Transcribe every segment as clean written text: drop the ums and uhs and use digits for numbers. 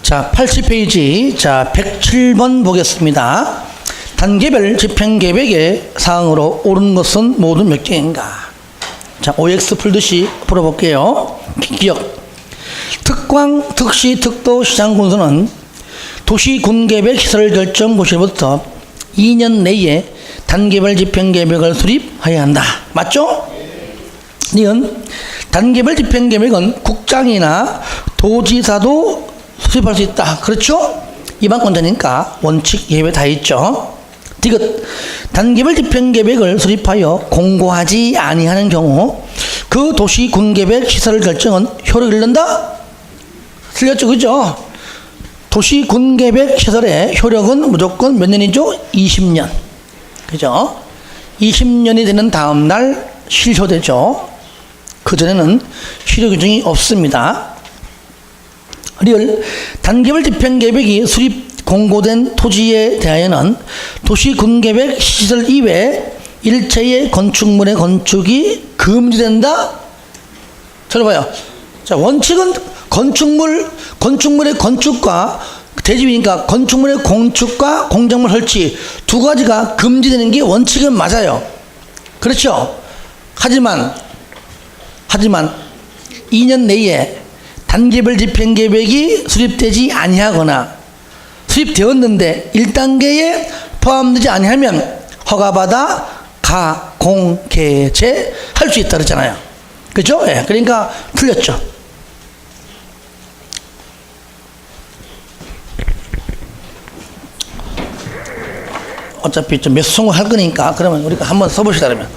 자, 80페이지, 자, 107번 보겠습니다. 단계별 집행계획의 사항으로 옳은 것은 모두 몇 개인가? 자, OX 풀듯이 풀어볼게요. 기억. 특광, 특시, 특도, 시장 군수는 도시 군계획 시설 결정 고시부터 2년 내에 단계별 집행계획을 수립해야 한다. 맞죠? 니은 단계별 집행계획은 국장이나 도지사도 수립할 수 있다. 그렇죠? 이반권자니까 원칙 예외 다 있죠. 디귿 단계별 집행계획을 수립하여 공고하지 아니하는 경우 그 도시 군계획 시설 결정은 효력을 잃는다? 틀렸죠, 그죠? 도시 군계획 시설의 효력은 무조건 몇 년이죠? 20년. 그죠? 20년이 되는 다음 날 실효되죠. 그전에는 실효 규정이 없습니다. 리을 단계별 집행계획이 수립 공고된 토지에 대하여는 도시 군계획 시설 이외에 일체의 건축물의 건축이 금지된다? 들어봐요. 자, 원칙은 건축물의 건축과 대지이니까 건축물의 건축과 공작물 설치 두 가지가 금지되는 게 원칙은 맞아요. 그렇죠? 하지만 2년 내에 단계별 집행계획이 수립되지 아니하거나 수립되었는데 1단계에 포함되지 아니하면 허가받아 가, 공, 개, 제 할 수 있다 그랬잖아요. 그렇죠? 예, 그러니까 틀렸죠. 어차피 좀 몇 송을 할 거니까 그러면 우리가 한번 써봅시다. 그러면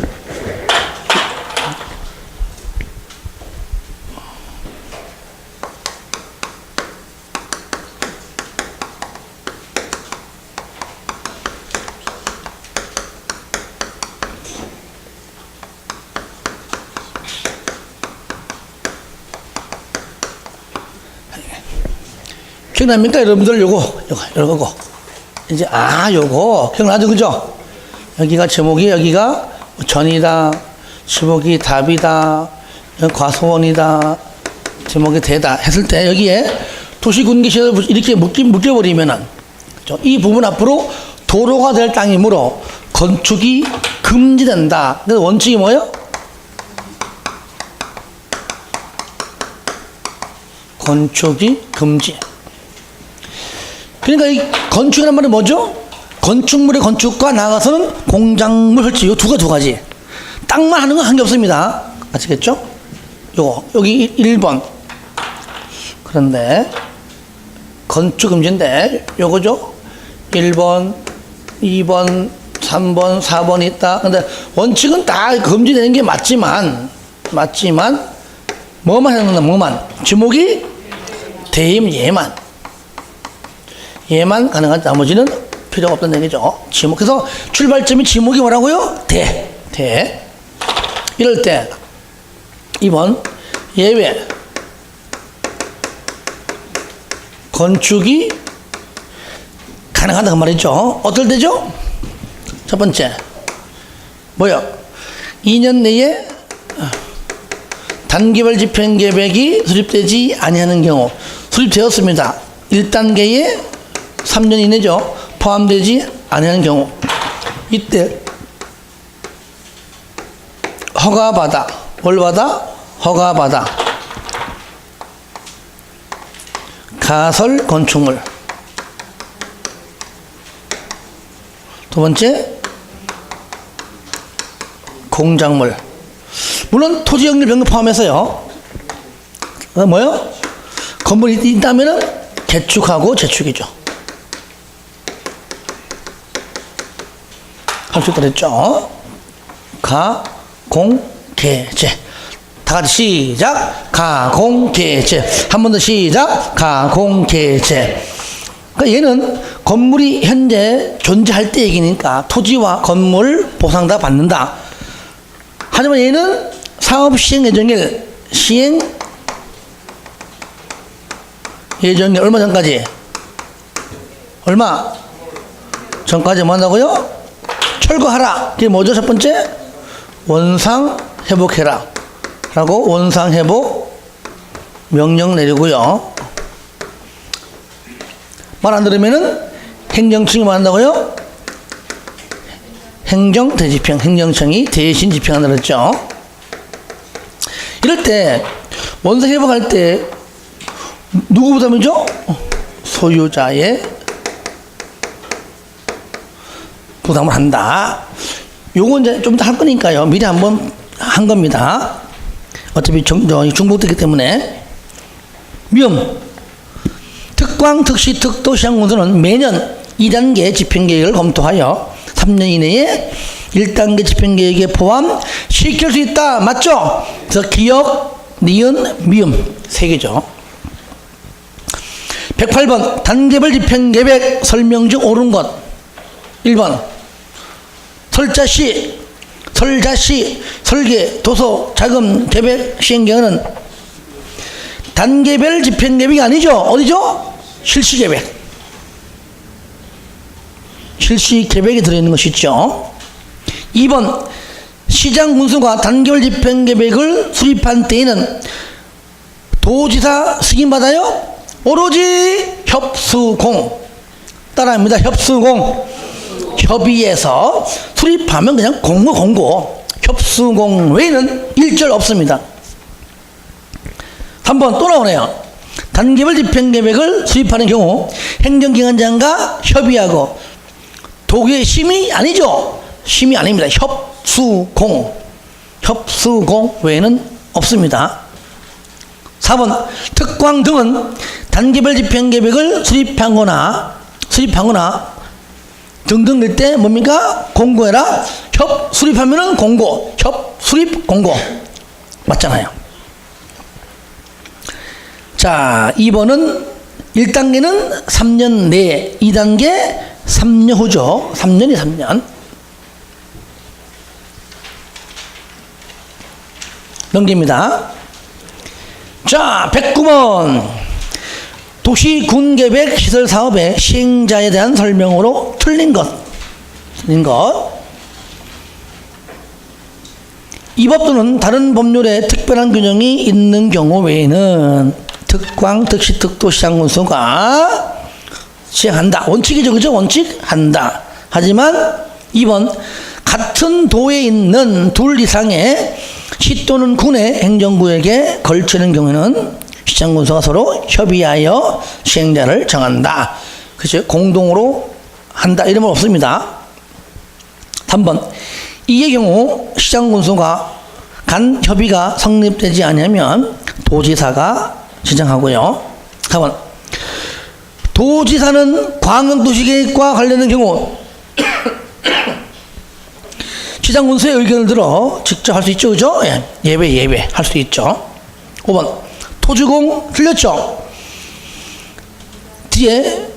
기억납니까? 여러분들 요거 이제 요거 기억나죠? 그죠? 여기가 제목이 여기가 전이다, 제목이 답이다, 과소원이다, 제목이 대다 했을 때 여기에 도시군기시설 이렇게 묶여버리면은 이 부분 앞으로 도로가 될 땅이므로 건축이 금지된다. 그래서 원칙이 뭐예요? 건축이 금지. 그러니까 이 건축이란 말은 뭐죠? 건축물의 건축과 나아가서는 공작물 설치 이 두 가지. 땅만 하는 건 한 게 없습니다. 아시겠죠? 여기 1번. 그런데 건축 금지인데 요거죠? 1번, 2번, 3번, 4번이 있다. 근데 원칙은 다 금지되는 게 맞지만 뭐만 해야 된다? 뭐만. 지목이 대임 얘만 가능한 나머지는 필요가 없다는 얘기죠. 지목. 그래서 출발점이 지목이 뭐라고요? 대. 이럴 때 2번 예외 건축이 가능하다 그 말이죠. 어떨 때죠? 첫 번째 뭐요? 2년 내에 단계별 집행계획이 수립되지 아니하는 경우 수립되었습니다. 1단계에 3년 이내죠. 포함되지 아니하는 경우 이때 허가받아 뭘 받아? 허가받아 가설 건축물 두 번째 공작물 물론 토지 영리 변경 포함해서요. 뭐요? 건물이 있다면은 개축하고 재축이죠. 할 수 있다 그랬죠. 가, 공, 개, 제. 다 같이 시작. 가, 공, 개, 제. 한 번 더 시작. 가, 공, 개, 제. 그러니까 얘는 건물이 현재 존재할 때 얘기니까 토지와 건물 보상 다 받는다. 하지만 얘는 사업 시행 예정일 시행 예정일 얼마 전까지? 얼마 전까지 뭐 한다고요? 철거하라. 그게 뭐죠? 첫 번째 원상 회복해라 라고 원상 회복 명령 내리고요. 말 안 들으면은 행정청이 뭐 한다고요? 행정대집행, 행정청이 대신 집행한다 그랬죠. 이럴 때 원서 회복할 때 누구 부담이죠? 소유자의 부담을 한다. 요건 이제 좀 더 할 거니까요. 미리 한번 한 겁니다. 어차피 중복됐기 때문에. 미음. 특광, 특시, 특도, 시장군수는 매년 2단계 집행계획을 검토하여 3년 이내에 1단계 집행계획에 포함시킬 수 있다. 맞죠? 그래서 기역, 니은, 미음 3개죠. 108번 단계별 집행계획 설명 중 옳은 것. 1번 설자시, 설계, 도서, 자금, 계획, 시행 경우는 단계별 집행계획이 아니죠. 어디죠? 실시계획. 실시계획에 들어있는 것이 있죠. 2번 시장군수가 단계별 집행계획을 수립한 때에는 도지사 승인받아요? 오로지 협수공. 따라합니다. 협수공. 협의해서 수립하면 그냥 공고. 협수공 외에는 일절 없습니다. 3번 또 나오네요. 단계별 집행계획을 수립하는 경우 행정기관장과 협의하고 도교의 심의 아니죠. 심의 아닙니다. 협수공 외에는 없습니다. 4번 특광 등은 단계별 집행계획을 수립하거나 등등 될 때 뭡니까? 공고해라. 수립하면은 공고. 수립 공고. 맞잖아요. 자, 2번은 1단계는 3년 내에, 2단계 3년 후죠. 3년이 3년. 넘깁니다. 자, 109번. 도시군계획 시설사업의 시행자에 대한 설명으로 틀린 것. 이 법도는 다른 법률에 특별한 규정이 있는 경우 외에는 특광, 특시, 특도, 시장군수가 시행한다. 원칙이죠. 그죠? 원칙? 한다. 하지만 2번 같은 도에 있는 둘 이상의 시 또는 군의 행정구역에 걸치는 경우에는 시장군수가 서로 협의하여 시행자를 정한다. 그죠? 공동으로 한다. 이런 건 없습니다. 3번 이의 경우 시장군수가 간 협의가 성립되지 않으면 도지사가 지정하고요. 4번 도지사는 광역도시계획과 관련된 경우 시장군수의 의견을 들어 직접 할 수 있죠. 그죠? 예배 할 수 있죠. 5번 토지공 틀렸죠. 뒤에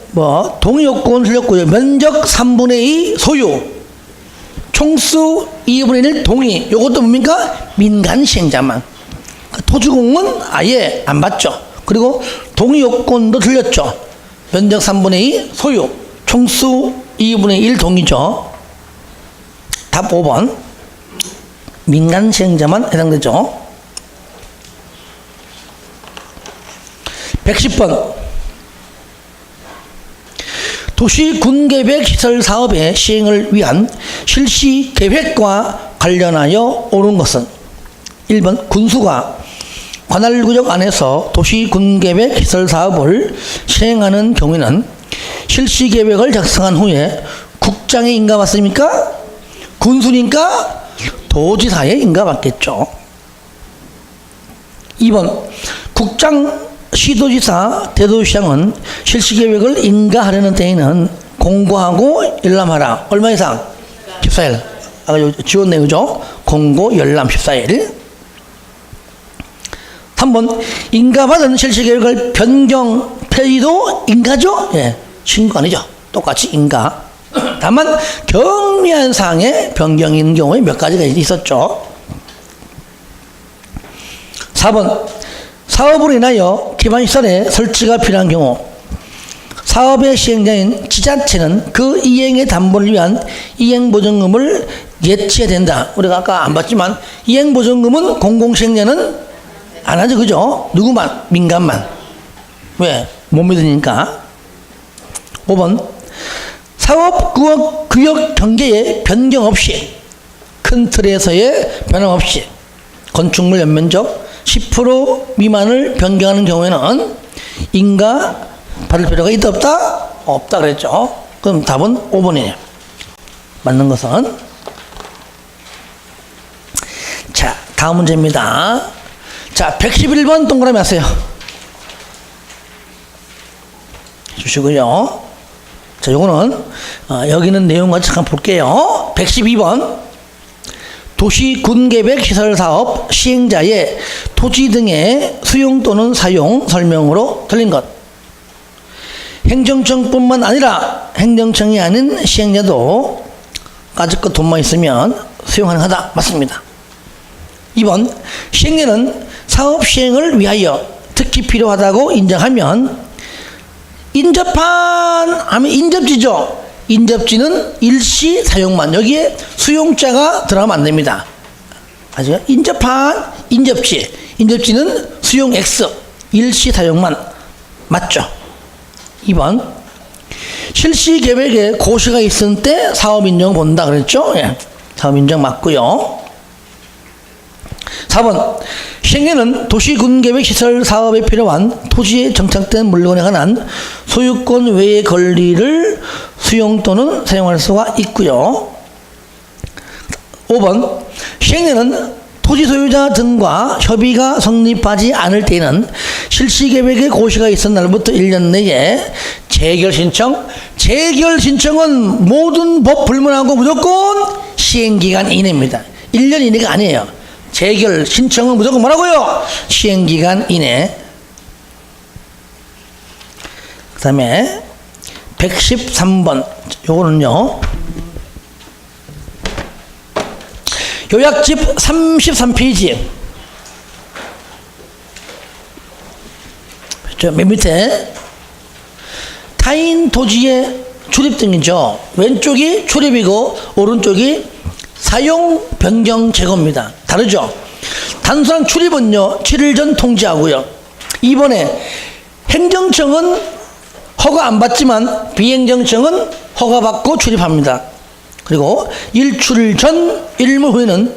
동의요건 틀렸고요. 면적 3분의 2 소유, 총수 2분의 1 동의. 이것도 뭡니까? 민간 시행자만. 토지공은 아예 안 받죠. 그리고 동의요건도 틀렸죠. 면적 3분의 2 소유, 총수 2분의 1 동의죠. 답 5번. 민간 시행자만 해당되죠. 110번 도시군계획 시설사업의 시행을 위한 실시계획과 관련하여 옳은 것은 1번 군수가 관할구역 안에서 도시군계획 시설사업을 시행하는 경우에는 실시계획을 작성한 후에 국장에 인가받습니까? 군수니까 도지사에 인가받겠죠. 2번 국장, 시도지사, 대도시장은 실시계획을 인가하려는 때에는 공고하고 열람하라. 얼마 이상? 14일. 아까 지웠네요. 그죠? 공고, 열람 14일. 3번 인가받은 실시계획을 변경, 폐기도 인가죠? 예, 신고 아니죠. 똑같이 인가. 다만 경미한 사항의 변경이 있는 경우에 몇 가지가 있었죠. 4번 사업으로 인하여 기반시설의 설치가 필요한 경우 사업의 시행자인 지자체는 그 이행의 담보를 위한 이행보증금을 예치해야 된다. 우리가 아까 안 봤지만 이행보증금은 공공시행자는 안 하죠. 그죠? 누구만? 민간만. 왜? 못 믿으니까. 5번 사업구역 경계에 변경 없이 큰 틀에서의 변화 없이 건축물 연면적 10% 미만을 변경하는 경우에는 인가 받을 필요가 있다 없다? 없다 그랬죠. 그럼 답은 5번이에요. 맞는 것은. 자, 다음 문제입니다. 자, 111번 동그라미 하세요. 주시고요. 자, 요거는 여기는 내용을 잠깐 볼게요. 112번 도시 군계획 시설 사업 시행자의 토지 등의 수용 또는 사용 설명으로 틀린 것. 행정청뿐만 아니라 행정청이 아닌 시행자도 까짓 것 돈만 있으면 수용하는 하다. 맞습니다. 2번 시행자는 사업 시행을 위하여 특히 필요하다고 인정하면 인접한 하면 인접지죠. 인접지는 일시 사용만. 여기에 수용자가 들어가면 안 됩니다. 아시죠? 인접한 인접지. 인접지는 수용 X. 일시 사용만. 맞죠? 2번 실시 계획에 고시가 있을 때 사업 인정 본다 그랬죠? 예. 사업 인정 맞고요. 4번 시행에는 도시군계획 시설 사업에 필요한 토지에 정착된 물건에 관한 소유권 외의 권리를 수용 또는 사용할 수가 있고요. 5번 시행에는 토지 소유자 등과 협의가 성립하지 않을 때에는 실시계획에 고시가 있은 날부터 1년 내에 재결 신청은 모든 법 불문하고 무조건 시행기간 이내입니다. 1년 이내가 아니에요. 재결 신청은 무조건 뭐라고요? 시행기간 이내. 그 다음에 113번 요거는요 요약집 33페이지 맨 밑에 타인 토지의 출입 등이죠. 왼쪽이 출입이고 오른쪽이 사용 변경 제거입니다. 다르죠? 단순한 출입은요 7일 전 통지하고요. 이번에 행정청은 허가 안 받지만 비행정청은 허가 받고 출입합니다. 그리고 일출 전 일몰 후에는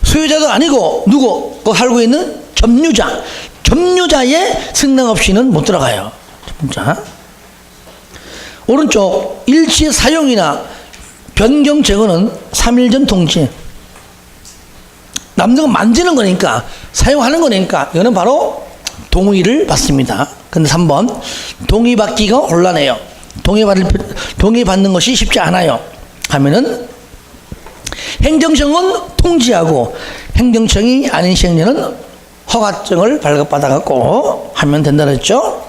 소유자도 아니고 누구? 그 살고 있는 점유자의 승낙 없이는 못 들어가요. 자, 오른쪽 일시 사용이나 변경 제거는 3일 전 통지. 남들은 만지는 거니까 사용하는 거니까 이거는 바로 동의를 받습니다. 근데 3번 동의받기가 곤란해요. 동의받는 것이 쉽지 않아요. 하면은 행정청은 통지하고 행정청이 아닌 시행자는 허가증을 발급받아갖고 하면 된다 그랬죠.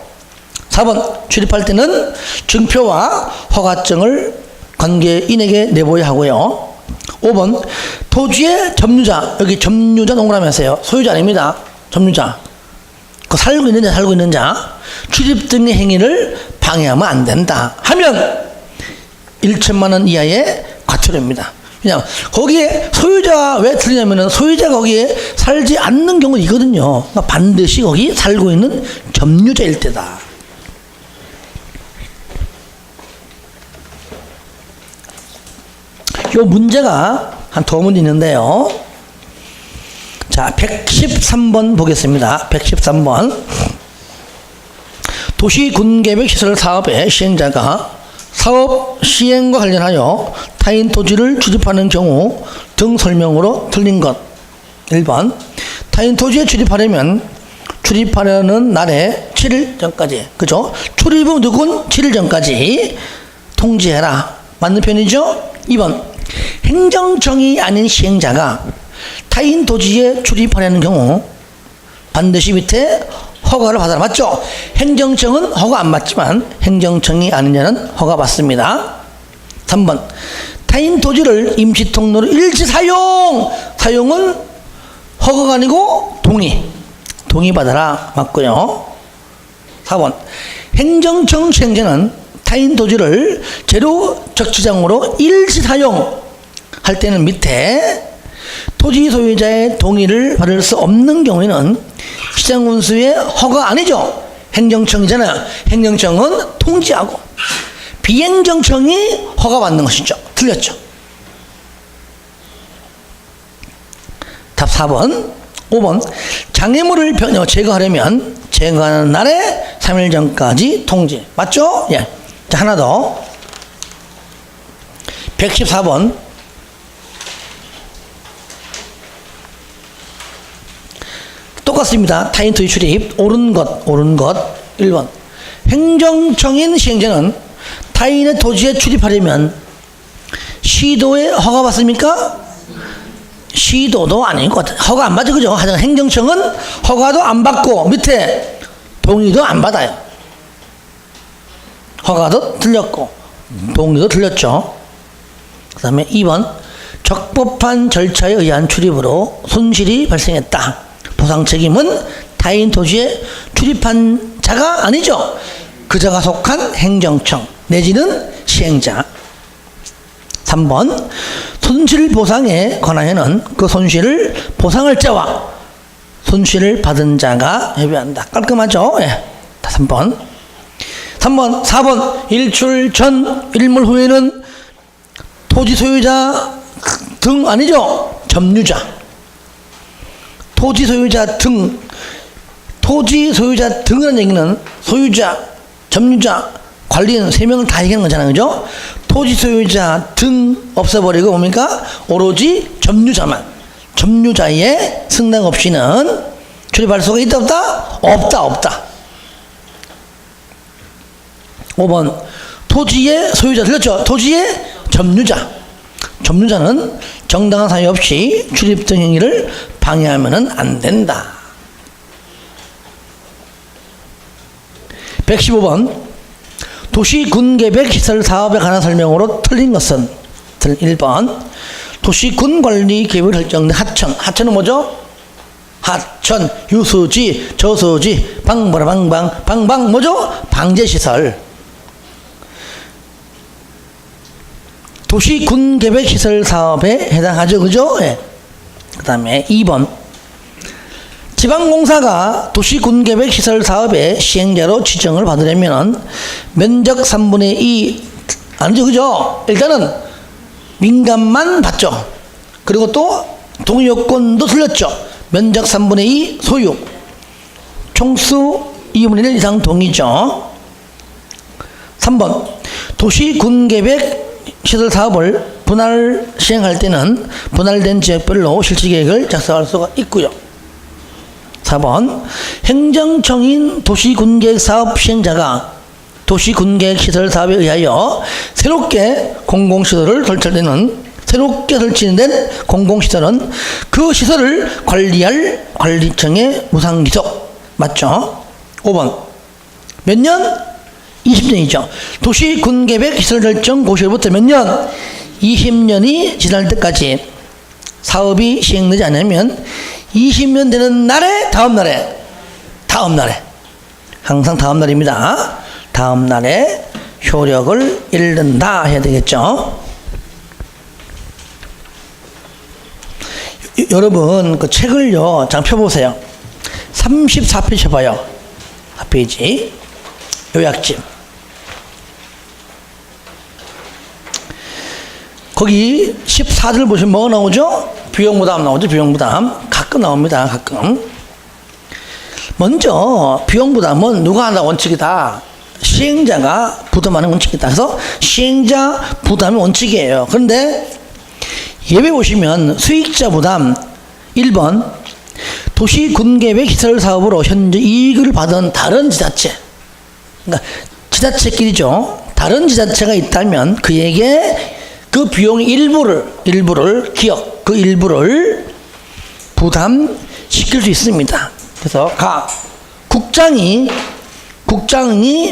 4번 출입할 때는 증표와 허가증을 관계인에게 내보여야 하고요. 5번 토지의 점유자, 여기 점유자 동그라미 하세요. 소유자 아닙니다. 점유자. 그 살고 있는 자 출입 등의 행위를 방해하면 안 된다 하면 1천만 원 이하의 과태료입니다. 그냥 거기에 소유자가 왜 틀리냐면은 소유자가 거기에 살지 않는 경우는 있거든요. 그러니까 반드시 거기 살고 있는 점유자일 때다. 요 문제가 한 두 문제 있는데요. 자, 113번 보겠습니다. 113번. 도시군계획시설 사업의 시행자가 사업 시행과 관련하여 타인 토지를 출입하는 경우 등 설명으로 틀린 것. 1번 타인 토지에 출입하려면 출입하려는 날에 7일 전까지, 그죠? 출입은 무조건 7일 전까지 통지해라. 맞는 편이죠? 2번 행정청이 아닌 시행자가 타인 토지에 출입하려는 경우 반드시 밑에 허가를 받아라. 맞죠? 행정청은 허가 안 받지만 행정청이 아닌 자는 허가 받습니다. 3번 타인 토지를 임시 통로로 일시 사용은 허가가 아니고 동의 받아라. 맞고요. 4번 행정청 시행자는 타인 토지를 재료 적치장으로 일시 사용할 때는 밑에 토지 소유자의 동의를 받을 수 없는 경우에는 시장군수의 허가 아니죠. 행정청이잖아요. 행정청은 통지하고 비행정청이 허가받는 것이죠. 틀렸죠. 답 4번. 5번. 장애물을 제거하려면 제거하는 날에 3일 전까지 통지. 맞죠? 예. 자, 하나 더. 114번. 똑같습니다. 타인 토지 출입. 옳은 것. 1번. 행정청인 시행자는 타인의 토지에 출입하려면 시도에 허가 받습니까? 시도도 아닌 것 같아요. 허가 안 받죠, 그죠? 하여튼 행정청은 허가도 안 받고 밑에 동의도 안 받아요. 허가도 틀렸고 동의도 틀렸죠. 그 다음에 2번. 적법한 절차에 의한 출입으로 손실이 발생했다. 보상 책임은 타인 토지에 출입한 자가 아니죠. 그 자가 속한 행정청 내지는 시행자. 3번. 손실보상에 관하여는 그 손실을 보상할 자와 손실을 받은 자가 협의한다. 깔끔하죠? 예. 3번. 4번. 일출 전 일몰 후에는 토지 소유자 등 아니죠? 점유자. 토지 소유자 등이라는 얘기는 소유자, 점유자, 관리인 3명을 다 얘기하는 거잖아요. 그죠? 토지 소유자 등 없애버리고 뭡니까? 오로지 점유자만. 점유자의 승낙 없이는 출입할 수가 있다 없다? 없다. 5번. 토지의 소유자 들렸죠? 토지의 점유자. 점유자는 정당한 사유 없이 출입 등 행위를 방해하면 안 된다. 115번. 도시군계획 시설 사업에 관한 설명으로 틀린 것은 1번. 도시군관리 계획을 설정된 하천은 뭐죠? 하천, 유수지, 저수지, 방방 뭐죠? 방제시설. 도시군계획 시설 사업에 해당하죠, 그죠? 예. 그 다음에 2번. 지방공사가 도시군계획 시설 사업의 시행자로 지정을 받으려면 면적 3분의 2 아니죠, 그죠? 일단은 민감만 받죠. 그리고 또 동의 요건도 틀렸죠. 면적 3분의 2 소유, 총수 2분의 1 이상 동의죠. 3번. 도시군계획 시설 사업을 분할 시행할 때는 분할된 지역별로 실시계획을 작성할 수가 있고요. 4번. 행정청인 도시군계획사업 시행자가 도시군계획 시설 사업에 의하여 새롭게 설치된 공공시설은 그 시설을 관리할 관리청의 무상기속. 맞죠? 5번. 몇 년? 20년이죠. 도시군계획 시설 결정 고시로부터 몇 년? 20년이 지날 때까지 사업이 시행되지 않으면 20년 되는 날에 다음 날에 항상 다음 날입니다. 다음 날에 효력을 잃는다 해야 되겠죠. 여러분 그 책을요 잠깐 펴보세요. 34페이지 펴봐요. 4페이지 요약집. 거기 14절 보시면 뭐가 나오죠? 비용부담 나오죠. 비용부담 가끔 나옵니다. 가끔. 먼저 비용부담은 누가 한다 원칙이다. 시행자가 부담하는 원칙이다. 그래서 시행자 부담이 원칙이에요. 그런데 예외 보시면 수익자 부담 1번. 도시군계획 시설 사업으로 현재 이익을 받은 다른 지자체, 그러니까 지자체끼리죠. 다른 지자체가 있다면 그에게 그 비용 일부를 그 일부를 부담시킬 수 있습니다. 그래서 국장이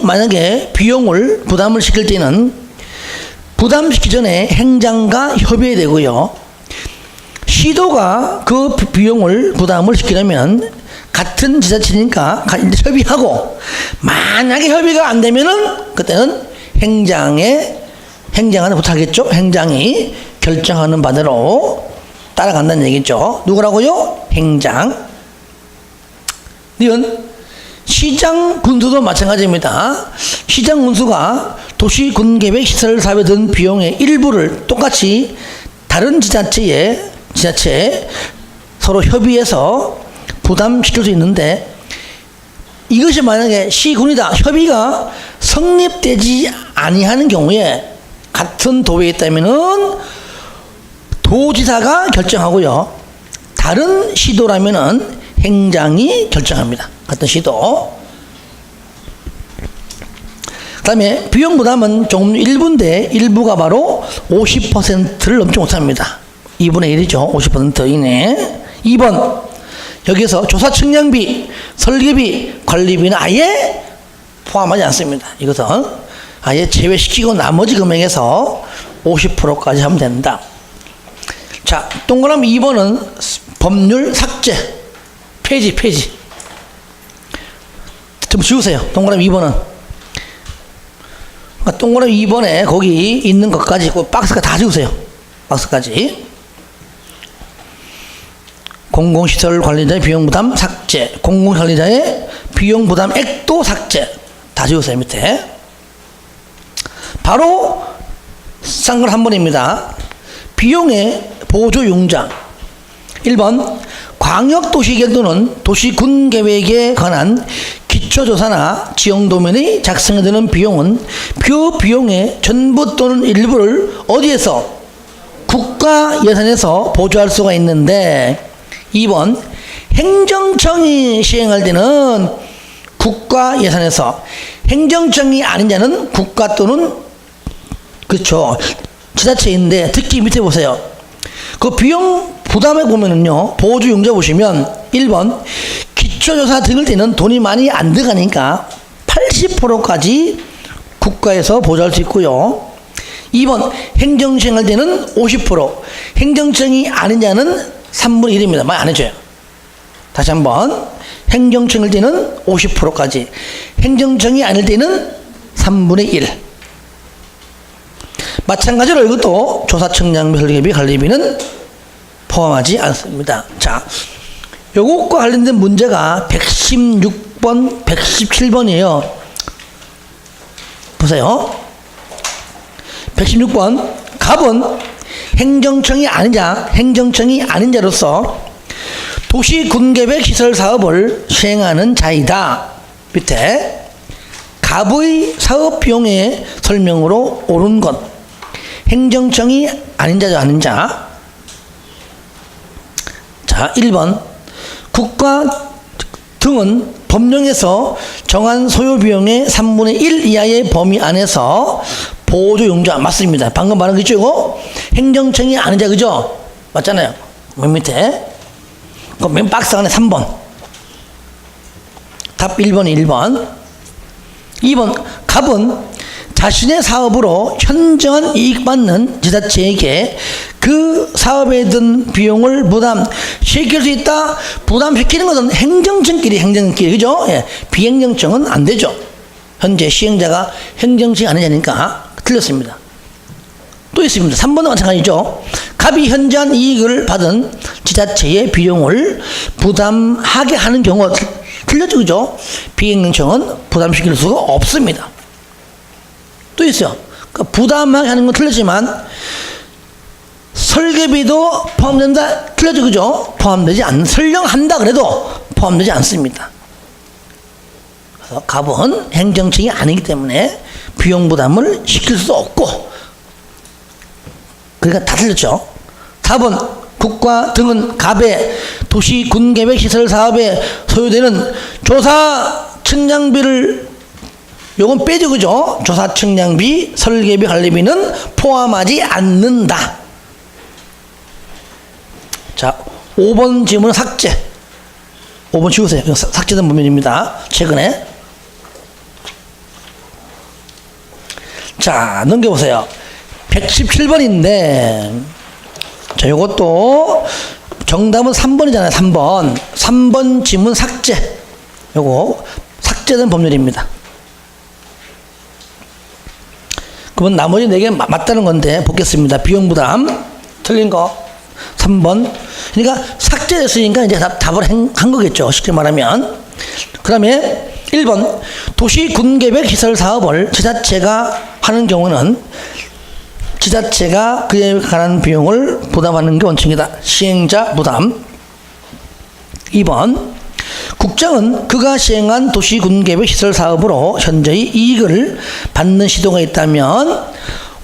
만약에 비용을 부담을 시킬 때는 부담시키기 전에 행장과 협의해야 되고요. 시도가 그 비용을 부담을 시키려면 같은 지자체니까 협의하고, 만약에 협의가 안 되면은 그때는 행장한테 부탁하겠죠. 행장이 결정하는 바대로 따라간다는 얘기죠. 누구라고요? 행장. 이건 시장 군수도 마찬가지입니다. 시장 군수가 도시 군계획 시설 사업에 든 비용의 일부를 똑같이 다른 지자체에 서로 협의해서 부담시킬 수 있는데, 이것이 만약에 시군이다 협의가 성립되지 아니하는 경우에 같은 도에 있다면은 도지사가 결정하고요, 다른 시도라면은 행장이 결정합니다. 같은 시도. 그 다음에 비용 부담은 조금 일부인데, 일부가 바로 50%를 넘지 못합니다. 2분의 1이죠. 50% 이내. 2번, 여기서 조사 측량비, 설계비, 관리비는 아예 포함하지 않습니다. 이것은 아예 제외시키고 나머지 금액에서 50%까지 하면 된다. 자, 동그라미 2번은 법률 삭제. 폐지. 좀 지우세요. 동그라미 2번은. 그러니까 동그라미 2번에 거기 있는 것까지, 그 박스가 다 지우세요. 박스까지. 공공시설 관리자의 비용부담 삭제, 공공관리자의 비용부담액도 삭제. 다 지우세요. 밑에. 바로 싼 건 한 번입니다. 비용의 보조용장. 1번, 광역도시계획 또는 도시군계획에 관한 기초조사나 지형도면이 작성에 드는 비용은 그 비용의 전부 또는 일부를 어디에서? 국가 예산에서 보조할 수가 있는데, 2번, 행정청이 시행할 때는 국가 예산에서, 행정청이 아닌 자는 국가 또는 그렇죠 지자체인데, 특히 밑에 보세요. 그 비용 부담에 보면은요, 보조용자 보시면 1번, 기초조사 등을 때는 돈이 많이 안 들어가니까 80%까지 국가에서 보조할 수 있고요. 2번, 행정청 할 때는 50%, 행정청이 아닌 자는 3분의 1입니다. 많이 안 해줘요. 다시 한번, 행정청 할 때는 50%까지, 행정청이 아닐 때는 3분의 1. 마찬가지로 이것도 조사 측량비, 설계비, 관리비는 포함하지 않습니다. 자, 요것과 관련된 문제가 116번, 117번이에요. 보세요. 116번, 갑은 행정청이 아닌 자로서 도시군계획 시설 사업을 시행하는 자이다. 밑에 갑의 사업 비용의 설명으로 옳은 것. 행정청이 아닌 자죠, 아닌 자. 자, 1번. 국가 등은 법령에서 정한 소요 비용의 3분의 1 이하의 범위 안에서 보조용자. 맞습니다. 방금 말한 거 있죠, 이거? 행정청이 아닌 자, 그죠? 맞잖아요. 맨 밑에. 그 맨 박스 안에 3번. 답 1번이 1번. 2번. 갑은 자신의 사업으로 현저한 이익 받는 지자체에게 그 사업에 든 비용을 부담시킬 수 있다. 부담시키는 것은 행정청끼리, 그죠? 예. 비행정청은 안 되죠. 현재 시행자가 행정청이 아니냐니까 틀렸습니다. 또 있습니다. 3번도 마찬가지죠. 갑이 현저한 이익을 받은 지자체의 비용을 부담하게 하는 경우 틀렸죠, 그죠? 비행정청은 부담시킬 수가 없습니다. 또 있어요. 그러니까 부담하게 하는 건 틀렸지만 설계비도 포함된다. 틀렸죠, 그죠? 포함되지 않는, 설령한다 그래도 포함되지 않습니다. 그래서 갑은 행정청이 아니기 때문에 비용 부담을 시킬 수 없고, 그러니까 다 틀렸죠. 4번, 국가 등은 갑의 도시 군계획 시설 사업에 소요되는 조사 측량비를, 요건 빼죠, 그죠? 조사 측량비, 설계비, 관리비는 포함하지 않는다. 자, 5번 질문은 삭제. 5번 지우세요. 삭제된 부분입니다. 최근에. 자, 넘겨보세요. 117번인데, 자, 요것도 정답은 3번이잖아요. 3번. 3번 지문 삭제. 요거 삭제된 법률입니다. 그러면 나머지 4개 맞다는 건데 보겠습니다. 비용부담 틀린 거 3번. 그러니까 삭제됐으니까 이제 답을 한 거겠죠, 쉽게 말하면. 그 다음에 1번, 도시군계획 시설 사업을 지자체가 하는 경우는 지자체가 그에 관한 비용을 부담하는 게 원칙이다. 시행자 부담. 2번 국장은 그가 시행한 도시군계획 시설 사업으로 현재의 이익을 받는 시도가 있다면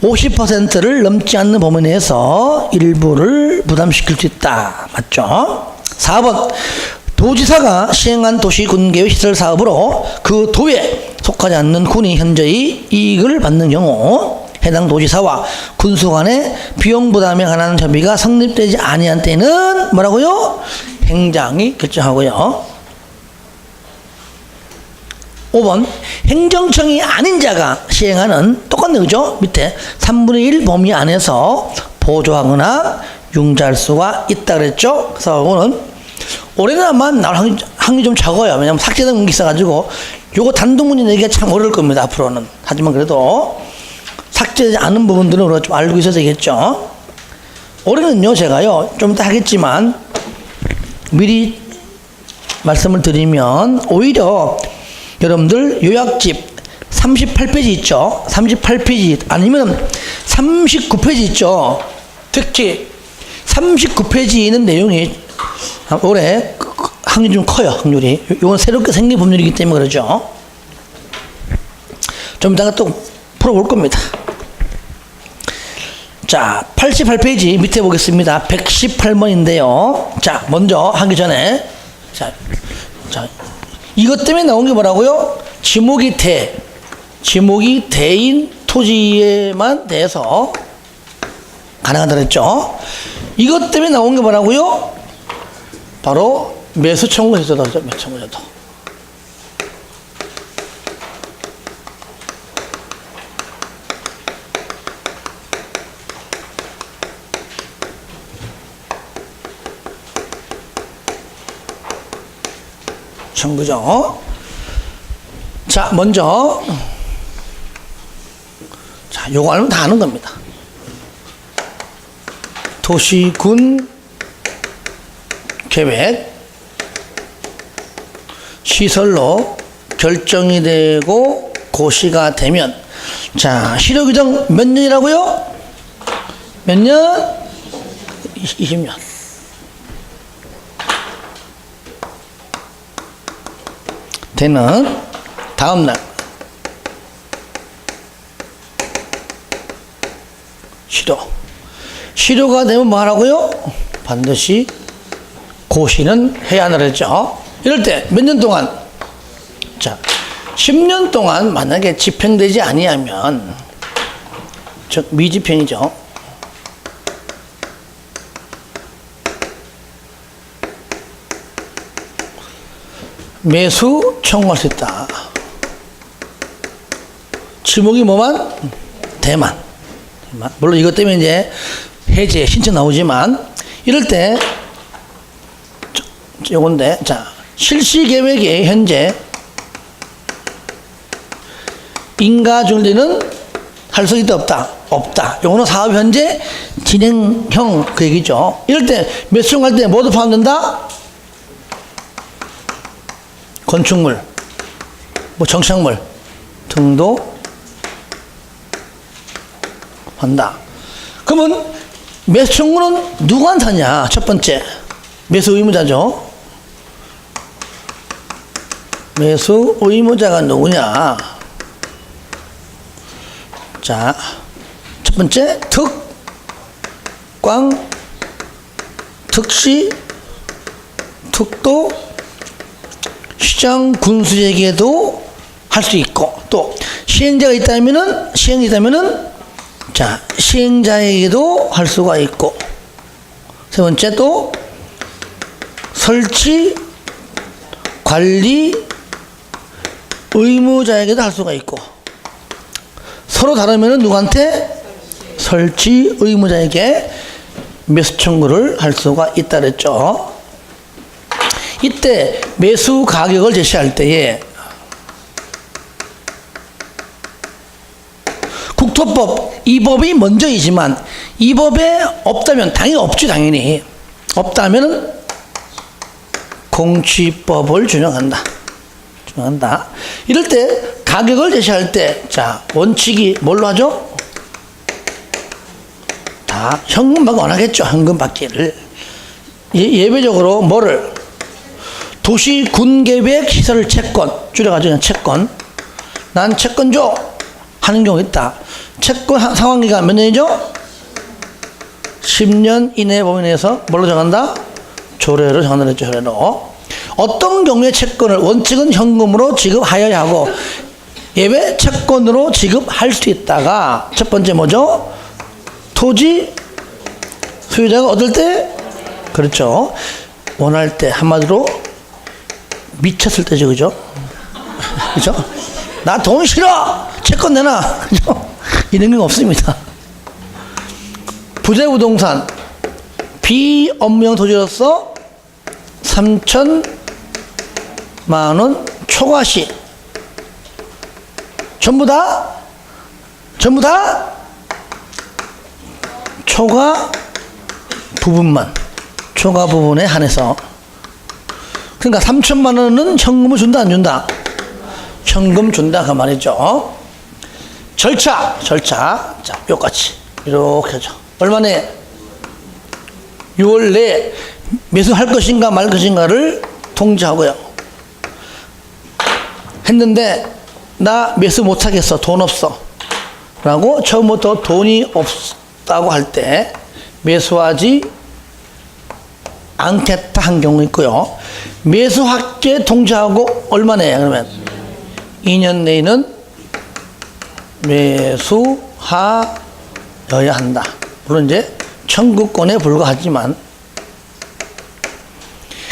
50%를 넘지 않는 범위 내에서 일부를 부담시킬 수 있다. 맞죠? 4번 도지사가 시행한 도시군계획 시설 사업으로 그 도에 속하지 않는 군이 현재의 이익을 받는 경우 해당 도지사와 군수 간의 비용 부담에 관한 협의가 성립되지 아니한 때는 뭐라고요? 행장이 결정하고요. 5번 행정청이 아닌 자가 시행하는 똑같네 그죠? 밑에 3분의 1 범위 안에서 보조하거나 융자할 수가 있다 그랬죠? 그래서 이거는 올해나만 나올 확률이 좀 적어요. 왜냐면 삭제된 문기 있어가지고 요거 단독 문제 내기가 참 어려울 겁니다. 앞으로는. 하지만 그래도 삭제되지 않은 부분들은 우리가 좀 알고 있어야 되겠죠. 올해는요 제가요 좀 이따 하겠지만 미리 말씀을 드리면 오히려 여러분들 요약집 38페이지 있죠. 38페이지 아니면 39페이지 있죠. 특히 39페이지에 있는 내용이 올해 확률이 좀 커요. 확률이. 이건 새롭게 생긴 법률이기 때문에 그러죠. 좀 이따가 또 풀어볼 겁니다. 자, 88페이지 밑에 보겠습니다. 118번인데요. 자, 먼저 하기 전에 자, 이것 때문에 나온 게 뭐라고요? 지목이 대인 토지에만 대해서 가능하다 그랬죠. 이것 때문에 나온 게 뭐라고요? 바로 매수 청구 제도다. 매수 청구 제도. 청구죠. 자, 먼저 자, 요거 알면 다 아는 겁니다. 도시군 계획 시설로 결정이 되고 고시가 되면 자, 실효 규정 몇 년이라고요? 몇 년? 20년. 되는 다음 날 실효가 되면 뭐 하라고요? 반드시 고시는 해야 한다 그랬죠. 이럴 때 몇 년 동안? 자, 10년 동안 만약에 집행되지 아니하면 즉 미집행이죠. 매수 청구할 수 있다. 지목이 뭐만? 대만. 물론 이것 때문에 이제 해제 신청 나오지만 이럴 때 요건데 자, 실시 계획에 현재 인가 준리는 할 수 있다 없다? 없다. 요거는 사업 현재 진행형 그 얘기죠. 이럴 때 매수 청구할 때 모두 포함된다? 건축물, 뭐 정착물 등도 한다. 그러면 매수 청구는 누구한테 하냐? 첫 번째 매수 의무자죠. 매수 의무자가 누구냐? 자, 첫 번째 특광, 특시, 특도, 시장 군수에게도 할 수 있고 또 시행자가 있다면은 자, 시행자에게도 할 수가 있고 세 번째 또 설치 관리 의무자에게도 할 수가 있고 서로 다르면은 누구한테? 설치 의무자에게 매수 청구를 할 수가 있다 그랬죠. 이때 매수 가격을 제시할 때에 국토법 이 법이 먼저이지만 이 법에 없다면 당연히 없지. 당연히 없다면 공취법을 준용한다. 중요한다. 이럴 때 가격을 제시할 때, 자, 원칙이 뭘로 하죠? 다 현금 받고 안 하겠죠. 현금 받기를. 예외적으로 뭐를? 도시 군계획 시설 채권, 줄여가지고 그냥 채권. 난 채권 줘! 하는 경우 있다. 채권 상환기간 몇 년이죠? 10년 이내 범위 내에서 뭘로 정한다? 조례로 정한다 했죠. 조례로. 어떤 경우에 채권을 원칙은 현금으로 지급하여야 하고 예외 채권으로 지급할 수 있다가 첫 번째 뭐죠? 토지 소유자가 얻을 때, 그렇죠, 원할 때, 한마디로 미쳤을 때죠. 그죠? 그죠? 나 돈 싫어! 채권 내놔! 그죠? 이런 게 없습니다. 부재부동산 비업무용 토지로서 3,000만 원 초과시 전부 다 초과 부분에 한해서. 그러니까 3,000만 원은 현금을 준다 안 준다? 현금 준다 그 말이죠. 절차 자 똑같이 이렇게 하죠. 얼마내 6월 내에 매수할 것인가 말 것인가를 통지하고요. 했는데 나 매수 못하겠어, 돈 없어 라고 처음부터 돈이 없다고 할 때 매수하지 않겠다 한 경우 있고요. 매수할게 통지하고 얼마 내에 그러면 2년 내에는 매수하여야 한다. 물론 이제 청구권에 불과하지만,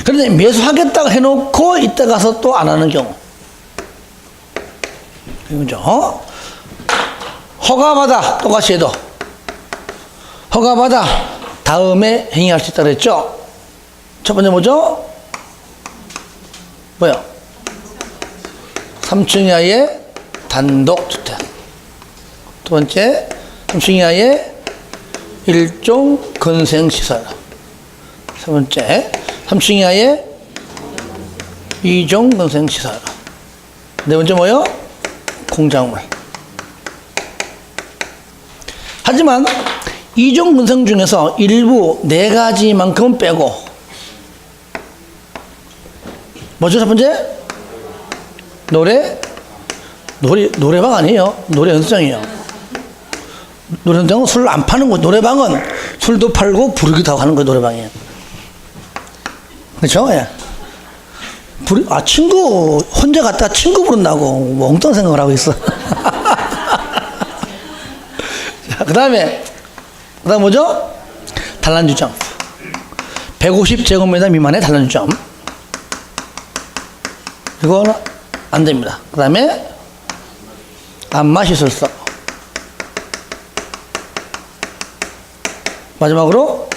그런데 매수하겠다고 해놓고 이때 가서 또 안 하는 경우, 그죠? 허가받아 똑같이 해도 허가받아 다음에 행위할 수 있다 그랬죠. 첫 번째 뭐죠? 뭐야? 3층 이하의 단독주택. 두 번째 3층 이하의 일종 건생시설. 세 번째 3층 이하의 이종 건생시설. 네 번째 뭐요? 공작물. 하지만 이종 건생 중에서 일부 4가지만큼은 빼고, 뭐죠? 첫 번째? 노래방 아니에요. 노래 연습장이에요. 노래 연습장은 술 안 파는 거. 노래방은 술도 팔고 부르기도 하고 하는 거예요. 노래방이에요. 그렇죠? 예. 친구 혼자 갔다 친구 부른다고 뭐 엉뚱한 생각을 하고 있어. 자, 그다음 뭐죠? 단란주점. 150제곱미터 미만의 단란주점. 이거는 안 됩니다. 그 다음에 안마시설서. 마지막으로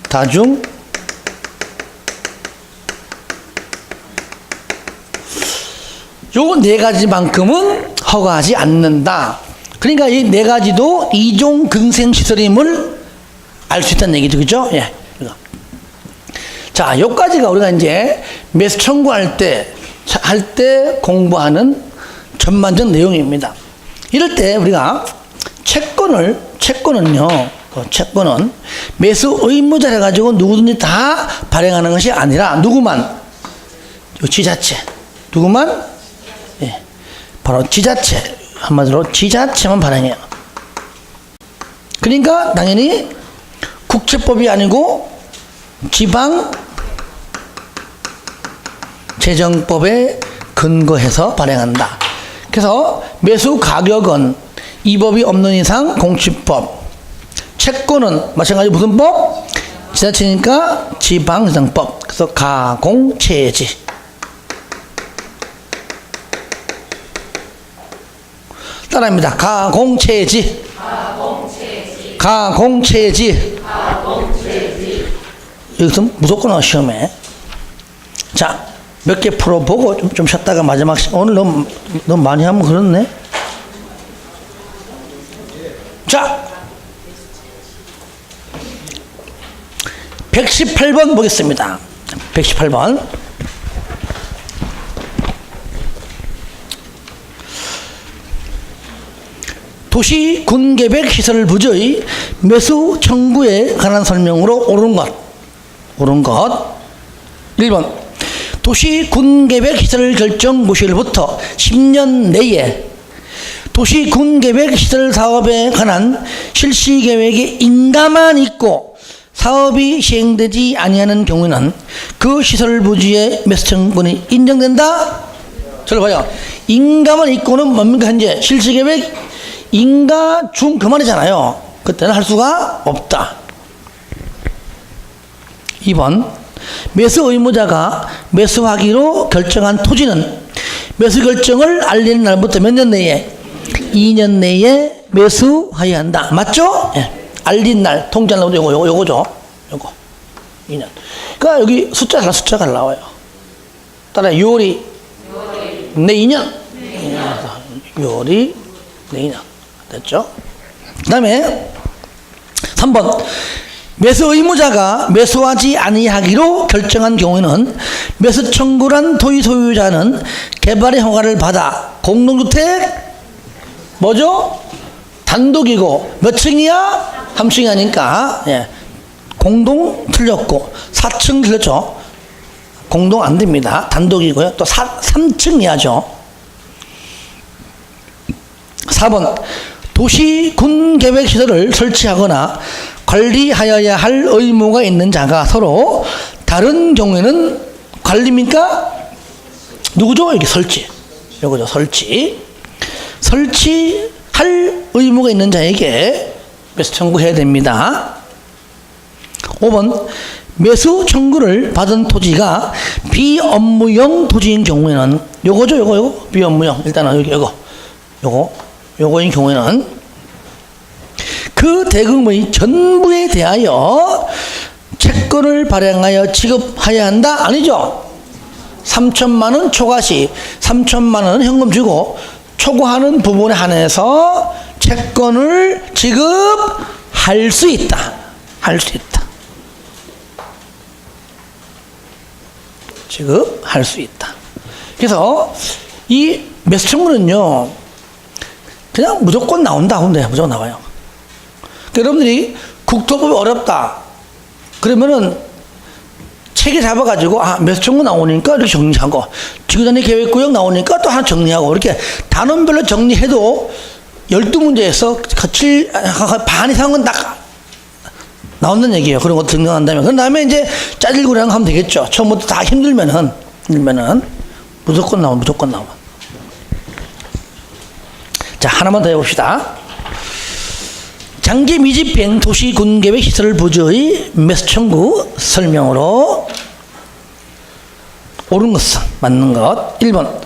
다중 요 4가지만큼은 허가하지 않는다. 그러니까 이 4가지도 이종 근생시설임을 알 수 있다는 얘기죠. 그죠? 예. 자, 요까지가 우리가 이제 매수 청구할 때 공부하는 전반적 내용입니다. 이럴 때 우리가 채권은 매수 의무자 해가지고 누구든지 다 발행하는 것이 아니라 누구만? 요 지자체. 누구만? 예. 바로 지자체. 한마디로 지자체만 발행해요. 그러니까 당연히 국채법이 아니고 지방 재정법에 근거해서 발행한다. 그래서 매수 가격은 이 법이 없는 이상 공시법, 채권은 마찬가지 무슨 법? 지자체니까 지방재정법. 그래서 가공채지. 따라합니다. 가공채지. 가공채지. 여기서 무조건 나와 시험에. 자, 몇 개 풀어보고 좀 쉬었다가 마지막 오늘 너무 많이 하면 그렇네. 자, 118번 보겠습니다. 118번. 도시 군계획 시설 부지의 매수 청구에 관한 설명으로 옳은 것. 1번. 도시 군계획 시설 결정 모실부터 10년 내에 도시 군계획 시설 사업에 관한 실시 계획에 인가만 있고 사업이 시행되지 아니하는 경우에는 그 시설 부지의 매수 청구권이 인정된다. 저를 봐요. 인가만 있고는 뭡니까? 현재 실시 계획 인가 중 그만이잖아요. 그때는 할 수가 없다. 2번. 매수 의무자가 매수하기로 결정한 토지는 매수 결정을 알리는 날부터 몇 년 내에? 2년 내에 매수해야 한다. 맞죠? 예. 알린 날, 통지한 날부터 요거죠. 요거. 2년. 그러니까 여기 숫자가 나와요. 따라 6월이 내 2년. 6월이 내 2년. 됐죠? 그 다음에 3번. 매수 의무자가 매수하지 아니하기로 결정한 경우에는 매수 청구란 토지 소유자는 개발의 허가를 받아 공동주택 뭐죠? 단독이고 몇 층이야? 3층이 아니니까 예. 공동 틀렸고 4층 틀렸죠? 공동 안 됩니다. 단독이고요. 또 3층 이하죠. 4번. 도시 군계획 시설을 설치하거나 관리하여야 할 의무가 있는 자가 서로 다른 경우에는 관리입니까? 누구죠? 여기 설치. 요거죠. 설치할 의무가 있는 자에게 매수 청구해야 됩니다. 5번. 매수 청구를 받은 토지가 비업무용 토지인 경우에는 요거죠. 요거. 비업무용. 일단은 여기 요거인 경우에는 그 대금의 전부에 대하여 채권을 발행하여 지급해야 한다? 아니죠? 3천만 원 초과시 3천만 원 현금 주고 초과하는 부분에 한해서 채권을 지급할 수 있다. 지급할 수 있다. 그래서 이 매수 청구는요, 그냥 무조건 나온다. 근데 무조건 나와요. 여러분들이 국토법이 어렵다. 그러면은 책에 잡아가지고 매수 청구 나오니까 이렇게 정리하고 지구단위 계획구역 나오니까 또 하나 정리하고 이렇게 단원별로 정리해도 12문제에서 반 이상은 딱 나온다는 얘기예요. 그런 거 등장한다면. 그 다음에 이제 짜질구랑 하면 되겠죠. 처음부터 다 힘들면은 무조건 나와. 자, 하나만 더 해봅시다. 장기 미집행 도시 군계획 시설 부지의 매수 청구 설명으로 옳은 것은 맞는 것. 1번.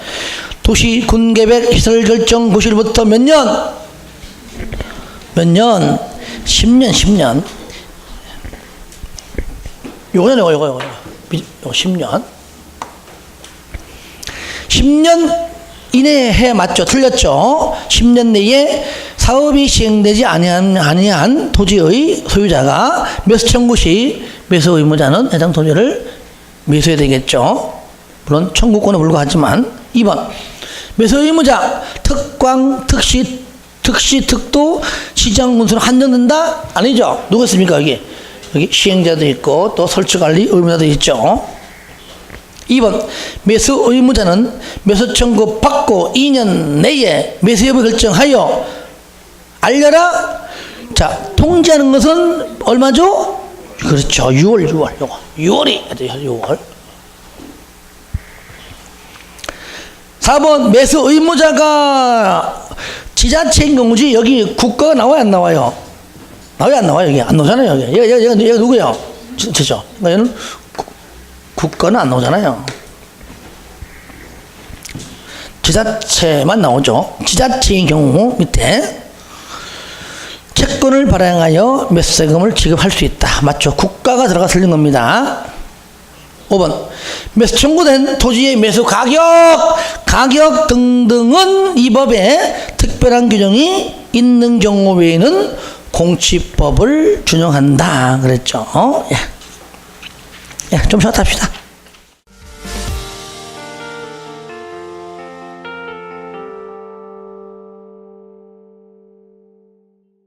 도시 군계획 시설 결정 고시로부터 몇 년? 10년. 요거 10년. 10년 이내에 해 맞죠? 틀렸죠? 10년 내에 사업이 시행되지 아니한 토지의 소유자가 매수 청구 시 매수 의무자는 해당 토지를 매수해야 되겠죠. 물론 청구권에 불과하지만. 2번. 매수 의무자 특광, 특시, 특도, 시장 군수는 한정된다? 아니죠. 누가 있습니까? 여기 시행자도 있고 또 설치관리 의무자도 있죠. 2번. 매수 의무자는 매수 청구 받고 2년 내에 매수 여부 결정하여 알려라. 자, 통지하는 것은 얼마죠? 그렇죠. 6월이 6월. 4번. 매수 의무자가 지자체인 경우지. 여기 국가가 나와요, 안 나와요? 나와요, 안 나와요? 여기 안 나오잖아요. 얘가 누구예요? 그렇죠. 얘는 국가는 안 나오잖아요. 지자체만 나오죠. 지자체인 경우 밑에 채권을 발행하여 매수세금을 지급할 수 있다. 맞죠? 국가가 들어가 틀린 겁니다. 5번. 매수 청구된 토지의 매수 가격 등등은 이 법에 특별한 규정이 있는 경우 외에는 공시법을 준용한다. 그랬죠. 좀 쉬었다 합시다.